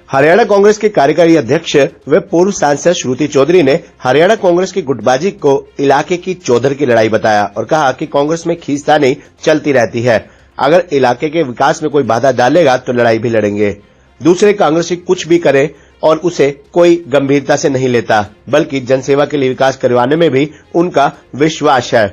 हरियाणा कांग्रेस के कार्यकारी अध्यक्ष व पूर्व सांसद श्रुति चौधरी ने हरियाणा कांग्रेस की गुटबाजी को इलाके की चौधर की लड़ाई बताया और कहा कि कांग्रेस में खींचतानी चलती रहती है। अगर इलाके के विकास में कोई बाधा डालेगा तो लड़ाई भी लड़ेंगे। दूसरे कांग्रेसी कुछ भी करे और उसे कोई गंभीरता से नहीं लेता, बल्कि जनसेवा के लिए विकास करवाने में भी उनका विश्वास है।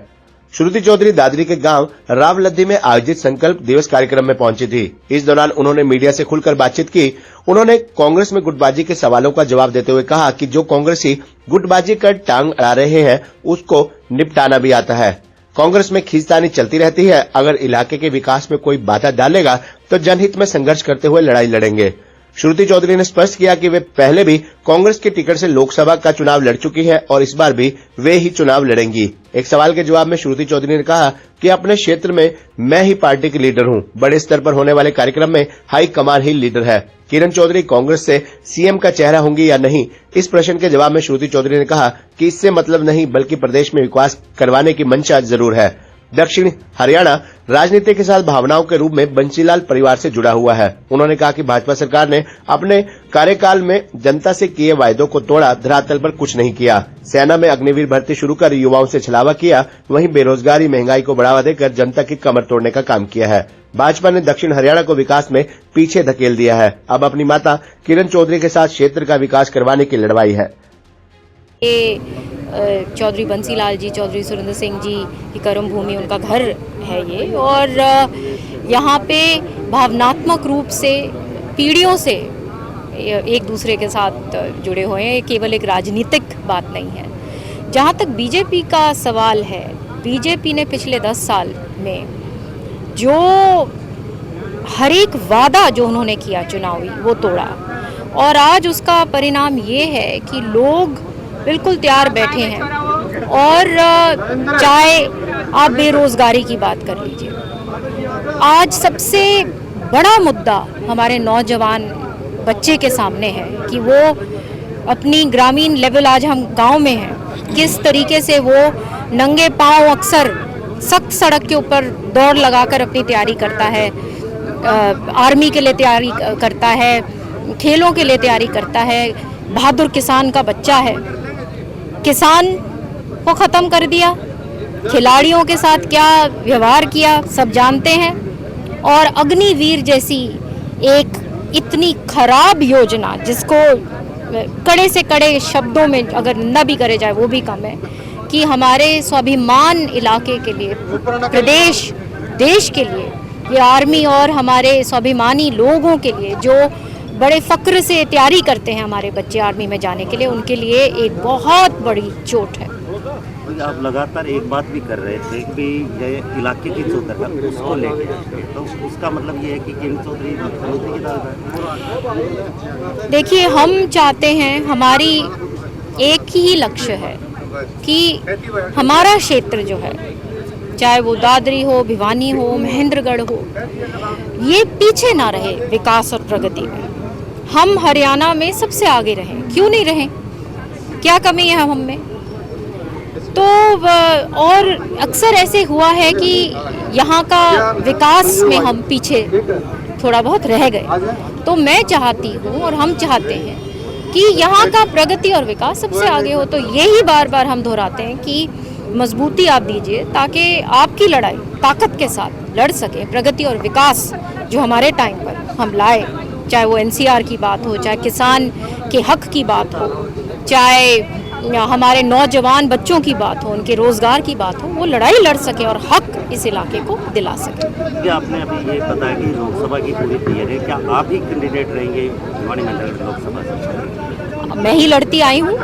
श्रुति चौधरी दादरी के गांव रावलद्दी में आयोजित संकल्प दिवस कार्यक्रम में पहुंची थी। इस दौरान उन्होंने मीडिया से खुलकर बातचीत की। उन्होंने कांग्रेस में गुटबाजी के सवालों का जवाब देते हुए कहा कि जो कांग्रेसी गुटबाजी कर टांग अड़ा रहे हैं उसको निपटाना भी आता है। कांग्रेस में खींचतानी चलती रहती है। अगर इलाके के विकास में कोई बाधा डालेगा तो जनहित में संघर्ष करते हुए लड़ाई लड़ेंगे। श्रुति चौधरी ने स्पष्ट किया कि वे पहले भी कांग्रेस के टिकट से लोकसभा का चुनाव लड़ चुकी है और इस बार भी वे ही चुनाव लड़ेंगी। एक सवाल के जवाब में श्रुति चौधरी ने कहा कि अपने क्षेत्र में मैं ही पार्टी की लीडर हूं। बड़े स्तर पर होने वाले कार्यक्रम में हाई कमान ही लीडर है। किरण चौधरी कांग्रेस से सीएम का चेहरा होंगी या नहीं, इस प्रश्न के जवाब में श्रुति चौधरी ने कहा कि इससे मतलब नहीं, बल्कि प्रदेश में विकास करवाने की मंशा जरूर है। दक्षिण हरियाणा राजनीति के साथ भावनाओं के रूप में बंसीलाल परिवार से जुड़ा हुआ है। उन्होंने कहा कि भाजपा सरकार ने अपने कार्यकाल में जनता से किए वायदों को तोड़ा, धरातल पर कुछ नहीं किया। सेना में अग्निवीर भर्ती शुरू कर युवाओं से छलावा किया, वहीं बेरोजगारी महंगाई को बढ़ावा देकर जनता की कमर तोड़ने का काम किया है। भाजपा ने दक्षिण हरियाणा को विकास में पीछे धकेल दिया है। अब अपनी माता किरण चौधरी के साथ क्षेत्र का विकास करवाने की लड़ाई है। चौधरी बंसीलाल जी, चौधरी सुरेंद्र सिंह जी की कर्म भूमि, उनका घर है ये, और यहाँ पे भावनात्मक रूप से पीढ़ियों से एक दूसरे के साथ जुड़े हुए हैं। केवल एक राजनीतिक बात नहीं है। जहाँ तक बीजेपी का सवाल है, बीजेपी ने पिछले 10 साल में जो हर एक वादा जो उन्होंने किया चुनावी, वो तोड़ा, और आज उसका परिणाम ये है कि लोग बिल्कुल तैयार बैठे हैं। और चाहे आप बेरोजगारी की बात कर लीजिए, आज सबसे बड़ा मुद्दा हमारे नौजवान बच्चे के सामने है कि वो अपनी ग्रामीण लेवल, आज हम गांव में हैं, किस तरीके से वो नंगे पांव अक्सर सख्त सड़क के ऊपर दौड़ लगाकर अपनी तैयारी करता है, आर्मी के लिए तैयारी करता है, खेलों के लिए तैयारी करता है। बहादुर किसान का बच्चा है। किसान को ख़त्म कर दिया, खिलाड़ियों के साथ क्या व्यवहार किया सब जानते हैं। और अग्निवीर जैसी एक इतनी खराब योजना, जिसको कड़े से कड़े शब्दों में अगर न भी करे जाए वो भी कम है, कि हमारे स्वाभिमान इलाके के लिए, प्रदेश, देश के लिए, ये आर्मी और हमारे स्वाभिमानी लोगों के लिए जो बड़े फ़क्र से तैयारी करते हैं हमारे बच्चे आर्मी में जाने के लिए, उनके लिए एक बहुत बड़ी चोट है। आप लगातार एक बात भी कर रहे थे कि ये इलाके की चौधर है, उसको लेकर, तो उसका मतलब ये है कि किरण चौधरी मुख्यमंत्री की तरफ है। देखिए, हम चाहते हैं, हमारी एक ही लक्ष्य है कि हमारा क्षेत्र जो है, चाहे वो दादरी हो, भिवानी हो, महेंद्रगढ़ हो, ये पीछे ना रहे विकास और प्रगति में। हम हरियाणा में सबसे आगे रहें। क्यों नहीं रहें? क्या कमी है हम में? तो और अक्सर ऐसे हुआ है कि यहाँ का विकास में हम पीछे थोड़ा बहुत रह गए। तो मैं चाहती हूँ और हम चाहते हैं कि यहाँ का प्रगति और विकास सबसे आगे हो। तो यही बार बार हम दोहराते हैं कि मजबूती आप दीजिए, ताकि आपकी लड़ाई ताकत के साथ लड़ सके। प्रगति और विकास जो हमारे टाइम पर हम लाए, चाहे वो एनसीआर की बात हो, चाहे किसान के हक की बात हो, चाहे हमारे नौजवान बच्चों की बात हो, उनके रोजगार की बात हो, वो लड़ाई लड़ सके और हक इस इलाके को दिला सके। क्या आपने अभी ये बताया कि लोकसभा की पूरी तैयारी है, क्या आप ही कैंडिडेट रहेंगे भिवानी मंडल लोकसभा से? मैं ही लड़ती आई हूँ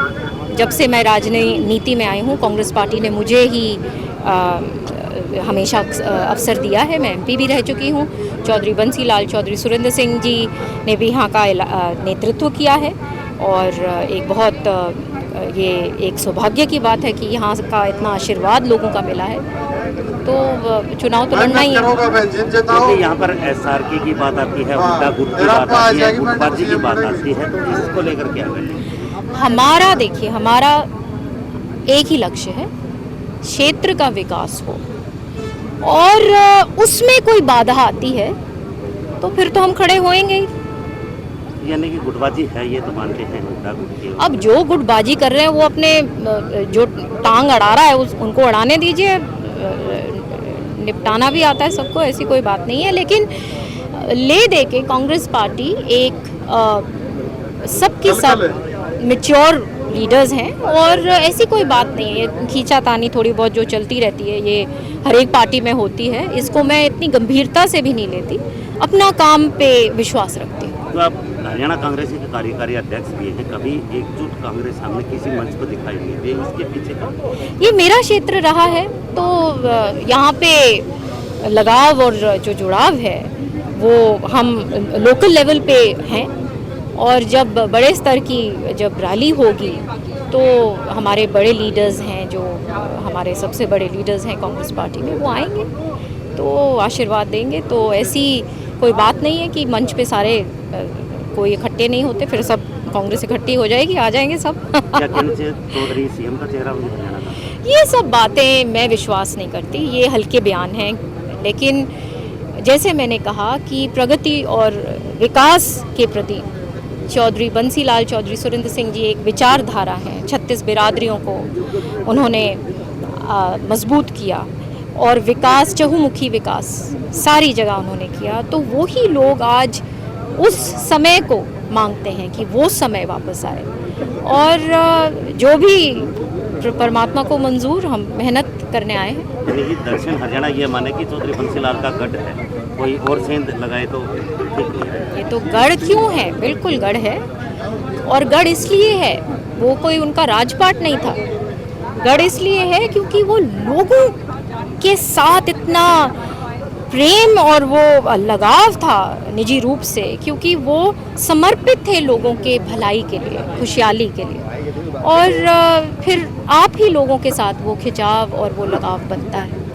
जब से मैं राजनीति में आई हूँ। कांग्रेस पार्टी ने मुझे ही हमेशा अवसर दिया है। मैं एमपी भी रह चुकी हूँ। चौधरी बंसीलाल, चौधरी सुरेंद्र सिंह जी ने भी यहाँ का नेतृत्व किया है, और एक बहुत ये एक सौभाग्य की बात है कि यहाँ का इतना आशीर्वाद लोगों का मिला है। तो चुनाव तो लड़ना ही है। यहाँ पर एसआरके की बात आती है, हुड्डा गुट की बात आती है, गुटबाजी की बात आती है, तो इसको लेकर क्या करें? हमारा, देखिए, हमारा एक ही लक्ष्य है, क्षेत्र का विकास हो, और उसमें कोई बाधा आती है तो फिर तो हम खड़े होएंगे ही। यानी कि गुटबाजी है, ये तो मानते हैं उनका। अब जो गुटबाजी कर रहे हैं वो अपने जो टांग अड़ा रहा है उनको अड़ाने दीजिए, निपटाना भी आता है सबको, ऐसी कोई बात नहीं है। लेकिन ले दे के कांग्रेस पार्टी एक सबकी सब मैच्योर लीडर्स हैं और ऐसी कोई बात नहीं है। खींचातानी थोड़ी बहुत जो चलती रहती है ये हर एक पार्टी में होती है, इसको मैं इतनी गंभीरता से भी नहीं लेती, अपना काम पे विश्वास रखती हूँ। तो आप हरियाणा कांग्रेस के कार्यकारी अध्यक्ष भी हैं, कभी एकजुट कांग्रेस सामने किसी मंच पर दिखाई नहीं दी, इसके पीछे का? ये मेरा क्षेत्र रहा है तो यहाँ पे लगाव और जो जुड़ाव है वो हम लोकल लेवल पे हैं और जब बड़े स्तर की जब रैली होगी तो हमारे बड़े लीडर्स हैं, जो हमारे सबसे बड़े लीडर्स हैं कांग्रेस पार्टी में, वो आएंगे तो आशीर्वाद देंगे। तो ऐसी कोई बात नहीं है कि मंच पे सारे कोई इकट्ठे नहीं होते, फिर सब कांग्रेस इकट्ठी हो जाएगी, आ जाएंगे सब। क्या चौधरी सीएम का चेहरा होंगे हरियाणा का? ये सब बातें मैं विश्वास नहीं करती, ये हल्के बयान हैं। लेकिन जैसे मैंने कहा कि प्रगति और विकास के प्रति चौधरी बंसीलाल चौधरी सुरेंद्र सिंह जी एक विचारधारा है। 36 बिरादरियों को उन्होंने मजबूत किया और विकास, चहुमुखी विकास सारी जगह उन्होंने किया। तो वही लोग आज उस समय को मांगते हैं कि वो समय वापस आए और जो भी परमात्मा को मंजूर, हम मेहनत करने आए हैं। यानी कि दक्षिण हरियाणा ये माने कि चौधरी बंसीलाल का गढ़ है, कोई और सेंध लगाए तो ठीक नहीं है। ये तो गढ़ क्यों है, बिल्कुल गढ़ है और गढ़ इसलिए है, वो कोई उनका राजपाट नहीं था। गढ़ इसलिए है क्योंकि वो लोगों के साथ इतना प्रेम और वो लगाव था निजी रूप से, क्योंकि वो समर्पित थे लोगों के भलाई के लिए, खुशहाली के लिए, और फिर आप ही लोगों के साथ वो खिंचाव और वो लगाव बनता है।